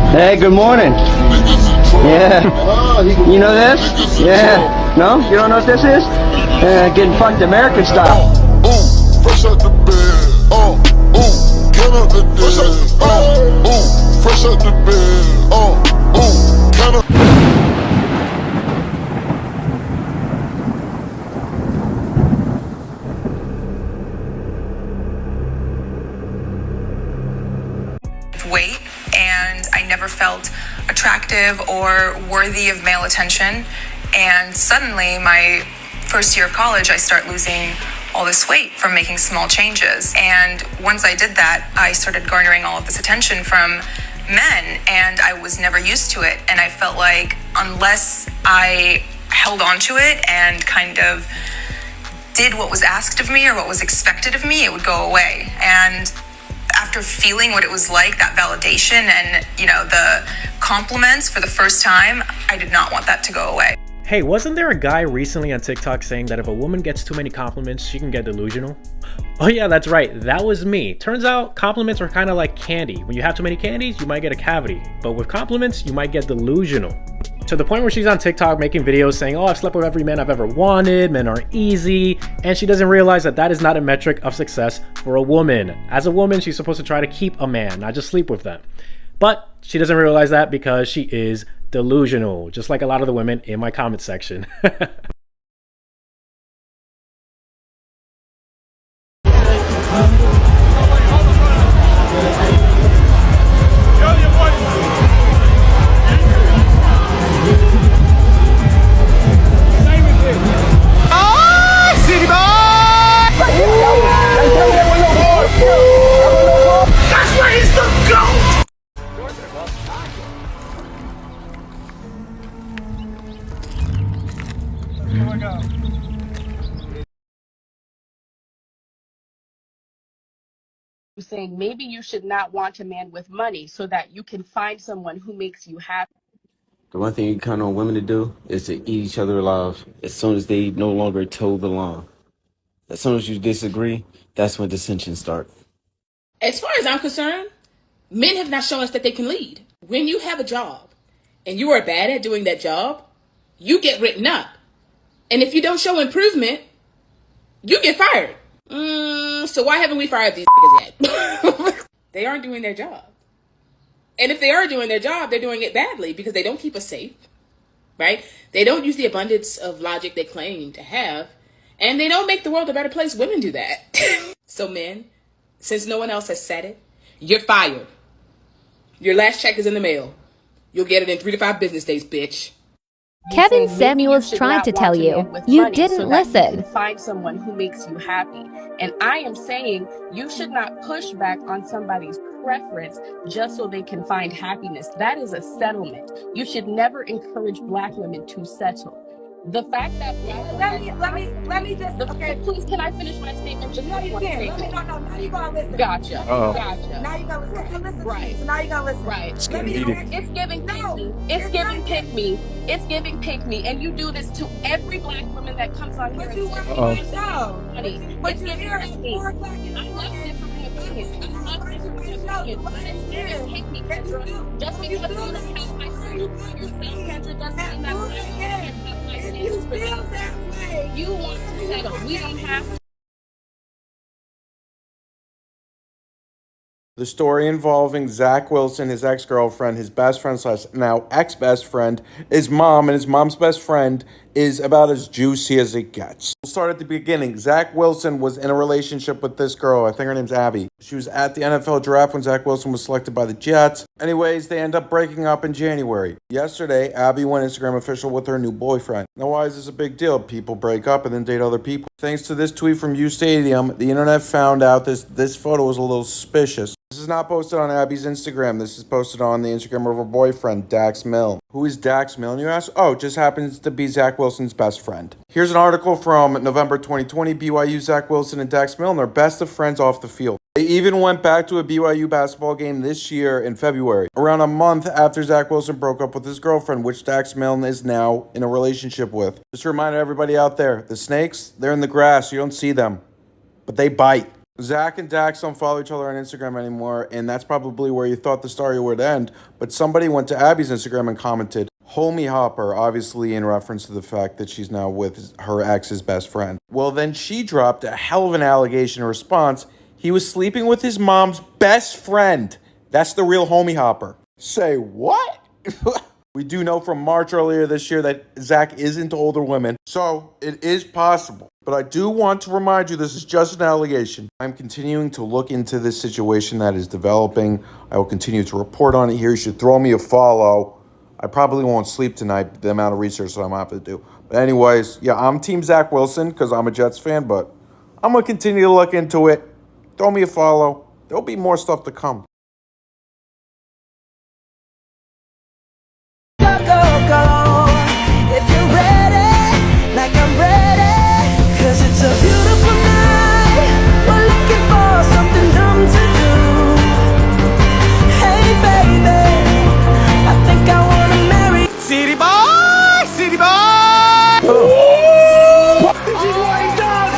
Hey, good morning. Yeah. You know this? Yeah. No? You don't know what this is? Getting fucked American style. Ooh, fresh out the bed. Ooh, get out the bed. Ooh, fresh out the bed. Ooh, get out. Weight, and I never felt attractive or worthy of male attention. And suddenly, my first year of college, I start losing all this weight from making small changes. And once I did that, I started garnering all of this attention from men, and I was never used to it. And I felt like unless I held on to it and kind of did what was asked of me or what was expected of me, it would go away. And after feeling what it was like, that validation and, the compliments for the first time, I did not want that to go away. Hey, wasn't there a guy recently on TikTok saying that if a woman gets too many compliments, she can get delusional? Oh yeah, that's right, that was me. Turns out compliments are kind of like candy. When you have too many candies, you might get a cavity. But with compliments, you might get delusional. To the point where she's on TikTok making videos saying, oh, I've slept with every man I've ever wanted, men are easy, and she doesn't realize that that is not a metric of success for a woman. As a woman, she's supposed to try to keep a man, not just sleep with them. But she doesn't realize that because she is delusional, just like a lot of the women in my comment section. Saying maybe you should not want a man with money so that you can find someone who makes you happy. The one thing you count on women to do is to eat each other alive as soon as they no longer toe the line. As soon as you disagree, that's when dissensions start. As far as I'm concerned, men have not shown us that they can lead. When you have a job and you are bad at doing that job, you get written up. And if you don't show improvement, you get fired. So why haven't we fired these niggas yet? They aren't doing their job. And if they are doing their job, they're doing it badly because they don't keep us safe, right? They don't use the abundance of logic they claim to have, and they don't make the world a better place. Women do that. So men, since no one else has said it, you're fired. Your last check is in the mail. You'll get it in 3 to 5 business days, bitch. Kevin Samuels tried to tell you. You didn't listen. You can find someone who makes you happy. And I am saying you should not push back on somebody's preference just so they can find happiness. That is a settlement. You should never encourage Black women to settle. The fact that let me just okay. Please, can I finish my statement? Just no, you can't. No, now you gonna listen. Gotcha. Gotcha. Now you gonna listen. Right. So now you gonna listen. Right. It's giving pick me. It's giving pick me. It's giving pick me. And you do this to every Black woman that comes on here. It's giving pick me. I love different opinions. Pick me, Kendra. Just because you don't have my yourself, Kendra, doesn't mean that you feel that way. You want to settle. We don't have to. The story involving Zach Wilson, his ex-girlfriend, his best friend / now ex-best friend, his mom, and his mom's best friend is about as juicy as it gets. We'll start at the beginning. Zach Wilson was in a relationship with this girl. I think her name's Abby. She was at the NFL draft when Zach Wilson was selected by the Jets. Anyways, they end up breaking up in January. Yesterday, Abby went Instagram official with her new boyfriend. Now, why is this a big deal? People break up and then date other people. Thanks to this tweet from U Stadium, the internet found out this photo was a little suspicious. This is not posted on Abby's Instagram. This is posted on the Instagram of her boyfriend, Dax Milne. Who is Dax Milne, you ask? Oh, just happens to be Zach Wilson's best friend. Here's an article from November 2020. BYU, Zach Wilson, and Dax Milne are best of friends off the field. They even went back to a BYU basketball game this year in February, around a month after Zach Wilson broke up with his girlfriend, which Dax Milne is now in a relationship with. Just a reminder to everybody out there, the snakes, they're in the grass. You don't see them, but they bite. Zach and Dax don't follow each other on Instagram anymore, and that's probably where you thought the story would end. But somebody went to Abby's Instagram and commented, "Homie Hopper," obviously in reference to the fact that she's now with her ex's best friend. Well, then she dropped a hell of an allegation in response. He was sleeping with his mom's best friend. That's the real Homie Hopper. Say what? We do know from March earlier this year that Zach is into older women, so it is possible. But I do want to remind you this is just an allegation. I'm continuing to look into this situation that is developing. I will continue to report on it here. You should throw me a follow. I probably won't sleep tonight, the amount of research that I'm going to have to do. But anyways, yeah, I'm Team Zach Wilson because I'm a Jets fan, but I'm going to continue to look into it. Throw me a follow. There'll be more stuff to come. If you're ready, like I'm ready, 'cause it's a beautiful night. We're looking for something dumb to do. Hey baby, I think I wanna marry City boy, City boy. This is what he does.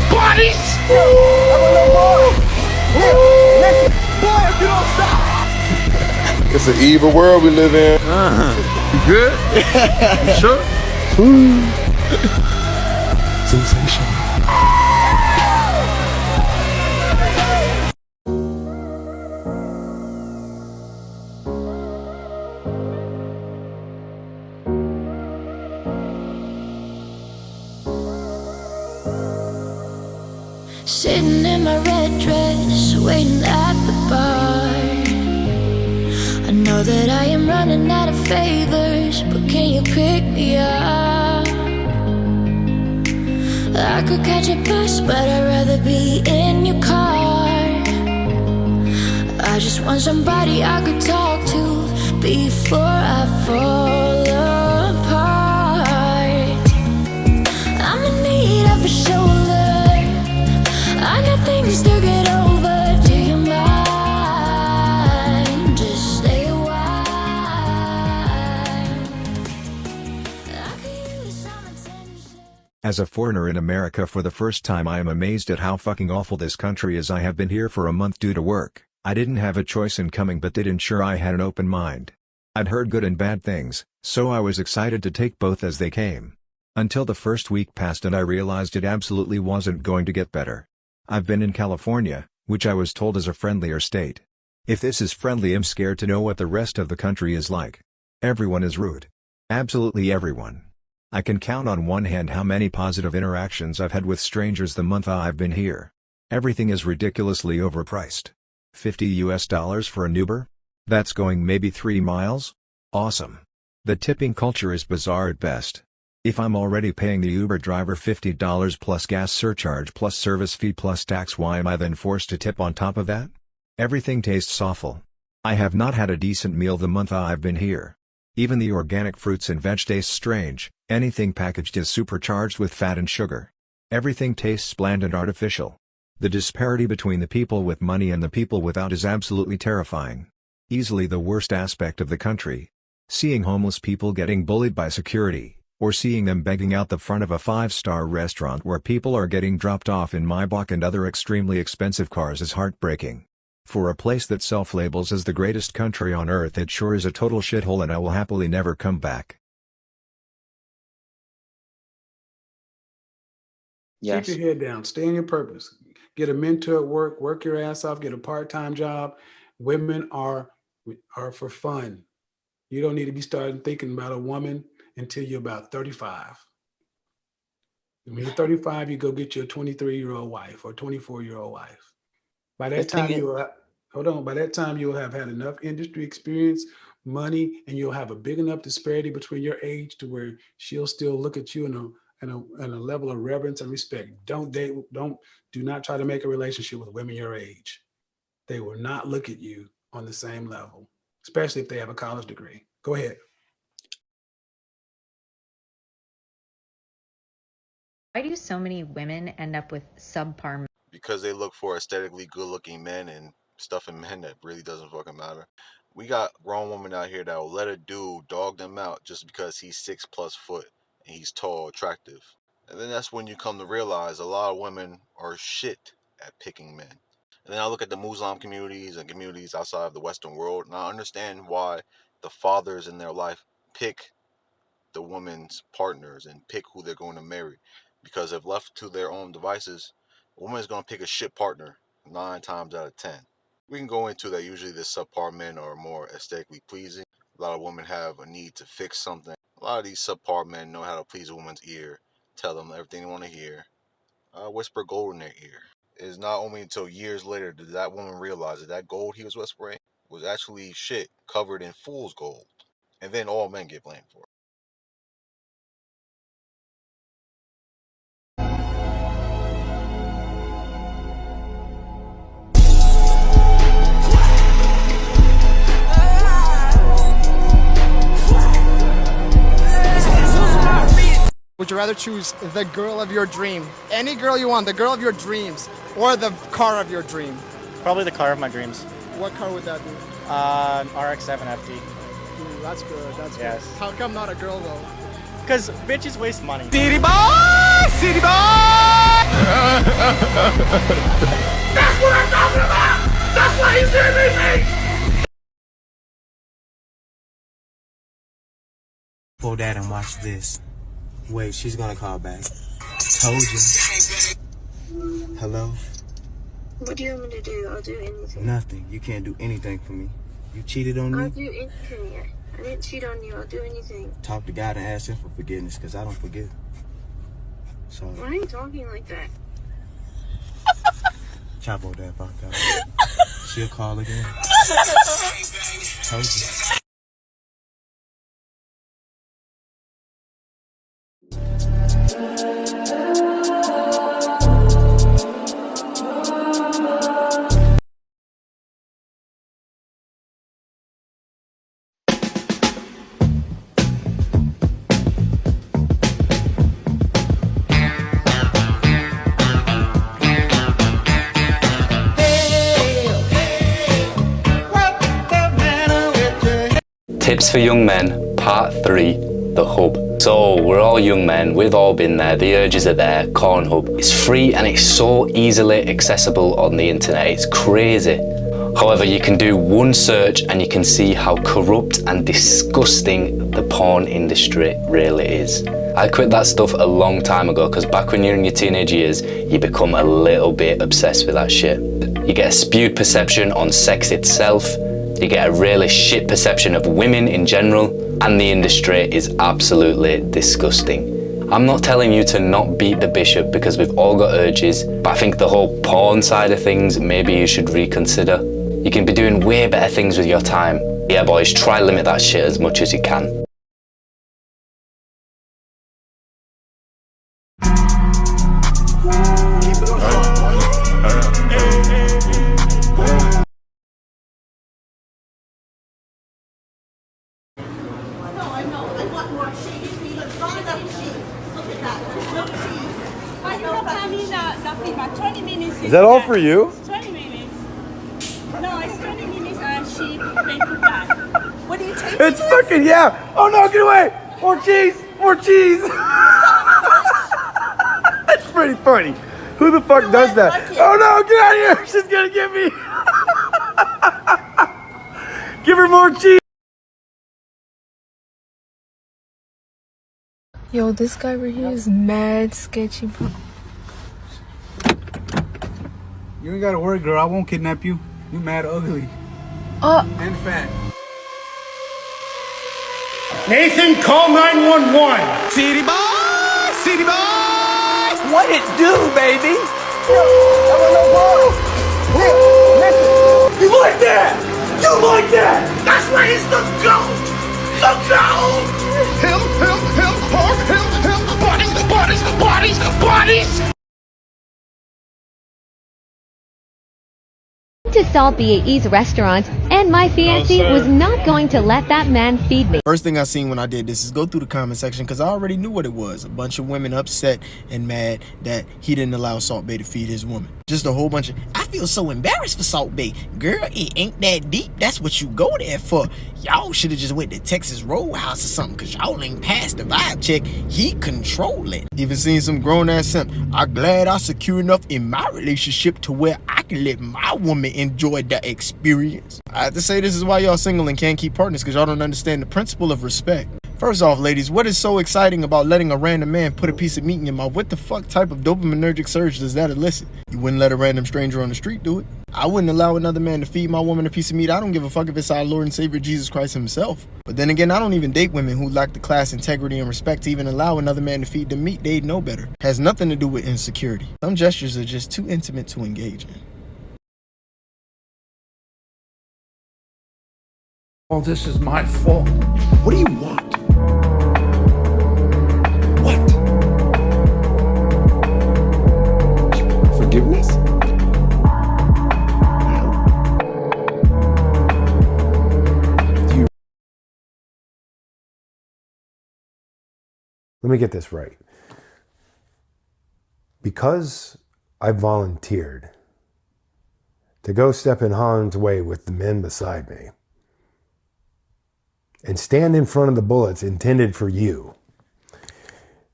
Bodies. Boy, if you don't stop. It's an evil world we live in. You good? You sure? Sensation. Sitting in my red dress, waiting at the bar. I know that I am running out of favors, but can you pick me up? I could catch a bus, but I'd rather be in your car. I just want somebody I could talk to before I fall apart. I'm in need of a shoulder. I got things to get over. Do you mind? Just stay a while. I could use some attention. As a foreigner in America for the first time, I am amazed at how fucking awful this country is. I have been here for a month due to work. I didn't have a choice in coming, but did ensure I had an open mind. I'd heard good and bad things, so I was excited to take both as they came. Until the first week passed and I realized it absolutely wasn't going to get better. I've been in California, which I was told is a friendlier state. If this is friendly, I'm scared to know what the rest of the country is like. Everyone is rude. Absolutely everyone. I can count on one hand how many positive interactions I've had with strangers the month I've been here. Everything is ridiculously overpriced. $50 for an Uber? That's going maybe 3 miles? Awesome. The tipping culture is bizarre at best. If I'm already paying the Uber driver $50 plus gas surcharge plus service fee plus tax, why am I then forced to tip on top of that? Everything tastes awful. I have not had a decent meal the month I've been here. Even the organic fruits and veg taste strange. Anything packaged is supercharged with fat and sugar. Everything tastes bland and artificial. The disparity between the people with money and the people without is absolutely terrifying. Easily the worst aspect of the country. Seeing homeless people getting bullied by security, or seeing them begging out the front of a 5-star restaurant where people are getting dropped off in Maybach and other extremely expensive cars is heartbreaking. For a place that self-labels as the greatest country on earth, it sure is a total shithole, and I will happily never come back. Yes. Keep your head down. Stay in your purpose. Get a mentor at work. Work your ass off. Get a part-time job. Women are for fun. You don't need to be starting thinking about a woman until you're about 35. When you're 35, you go get your 23-year-old wife or 24-year-old wife. By that time, by that time, you'll have had enough industry experience, money, and you'll have a big enough disparity between your age to where she'll still look at you in a level of reverence and respect. Do not try to make a relationship with women your age. They will not look at you on the same level, especially if they have a college degree. Go ahead. Why do so many women end up with subpar? Because they look for aesthetically good-looking men and stuff in men that really doesn't fucking matter. We got grown women out here that will let a dude dog them out just because he's 6+ foot. and he's tall, attractive. And then that's when you come to realize a lot of women are shit at picking men. And then I look at the Muslim communities and communities outside of the Western world, and I understand why the fathers in their life pick the woman's partners and pick who they're going to marry. Because if left to their own devices, a woman is going to pick a shit partner 9 times out of 10. We can go into that usually the subpar men are more aesthetically pleasing. A lot of women have a need to fix something. A lot of these subpar men know how to please a woman's ear, tell them everything they want to hear, whisper gold in their ear. It is not only until years later did that woman realize that that gold he was whispering was actually shit covered in fool's gold. And then all men get blamed for it. Would you rather choose the girl of your dream, any girl you want, the girl of your dreams, or the car of your dream? Probably the car of my dreams. What car would that be? RX-7 FD. That's good, that's Yes. good. How come not a girl though? Because bitches waste money. City boy! City boy! That's what I'm talking about! That's why he's doing me! Pull that and watch this. Wait, she's gonna call back. Told you. Hello? What do you want me to do? I'll do anything. Nothing. You can't do anything for me. You cheated on me? I'll do anything. I didn't cheat on you. I'll do anything. Talk to God and ask him for forgiveness, because I don't forgive. So, Why are you talking like that? Chapo that fuck up. She'll call again. Told you. Tips for young men, part 3, the hub. So we're all young men, we've all been there, the urges are there, Cornhub. It's free and it's so easily accessible on the internet, it's crazy. However, you can do one search and you can see how corrupt and disgusting the porn industry really is. I quit that stuff a long time ago because back when you're in your teenage years, you become a little bit obsessed with that shit. You get a skewed perception on sex itself, you get a really shit perception of women in general, and the industry is absolutely disgusting. I'm not telling you to not beat the bishop because we've all got urges, but I think the whole porn side of things, maybe you should reconsider. You can be doing way better things with your time. Yeah boys, try limit that shit as much as you can. Is that all for you? 20 minutes. No, it's 20 minutes and she paid for that. What do you take? It's fucking, yeah. Oh no, get away. More cheese. More cheese. That's pretty funny. Who the fuck does that? Oh no, get out of here. She's gonna get me. Give her more cheese. Yo, this guy right here is mad sketchy, bro. You ain't gotta worry, girl. I won't kidnap you. You mad ugly. And fat. Nathan, call 911. City boy! City boy! What it do, baby? You like that? You like that? That's why he's the GOAT! The GOAT! Him, hard, bodies! To Salt BAE's restaurant, and my fiancé was not going to let that man feed me. First thing I seen when I did this is go through the comment section because I already knew what it was. A bunch of women upset and mad that he didn't allow Salt Bae to feed his woman. Just a whole bunch of... I feel so embarrassed for Salt Bay. Girl, it ain't that deep. That's what you go there for. Y'all should have just went to Texas Roadhouse or something, cause y'all ain't passed the vibe check. He control it. Even seen some grown-ass simp. I'm glad I secure enough in my relationship to where I can let my woman enjoy the experience. I have to say this is why y'all single and can't keep partners, cause y'all don't understand the principle of respect. First off, ladies, what is so exciting about letting a random man put a piece of meat in your mouth? What the fuck type of dopaminergic surge does that elicit? You wouldn't let a random stranger on the street do it. I wouldn't allow another man to feed my woman a piece of meat. I don't give a fuck if it's our Lord and Savior Jesus Christ himself. But then again, I don't even date women who lack the class, integrity, and respect to even allow another man to feed them meat. They'd know better. Has nothing to do with insecurity. Some gestures are just too intimate to engage in. All this is my fault. What do you want? What? Forgiveness? Let me get this right. Because I volunteered to go step in harm's way with the men beside me and stand in front of the bullets intended for you,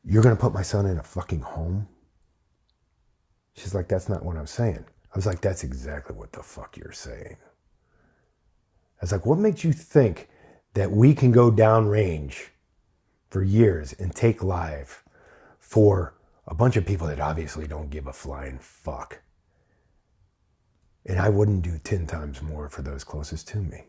you're going to put my son in a fucking home? She's like, that's not what I'm saying. I was like, that's exactly what the fuck you're saying. I was like, what makes you think that we can go downrange for years and take life for a bunch of people that obviously don't give a flying fuck? And I wouldn't do 10 times more for those closest to me.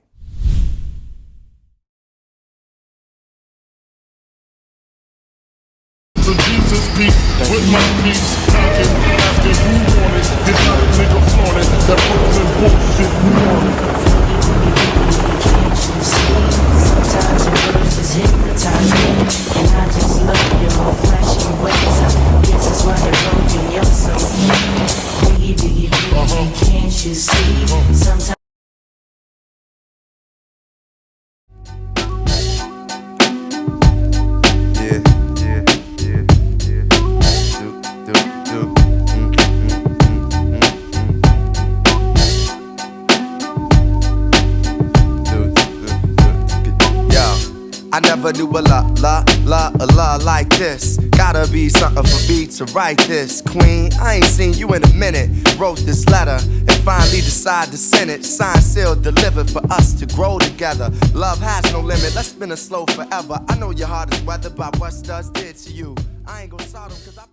So Jesus peace with my peace, knocking, asking who want it. This not a nigga flaunt it. That Brooklyn bullshit we want it. Sometimes your words just hypnotize me, and I just love your flashy ways. I guess that's why they're broken. You're so biggie, biggie, biggie, can't you see? Sometimes. I never knew a la like this. Gotta be something for me to write this. Queen, I ain't seen you in a minute. Wrote this letter and finally decided to send it. Signed, sealed, delivered for us to grow together. Love has no limit, let's spin it slow forever. I know your heart is weathered by what studs did to you. I ain't gon' sort 'em 'cause I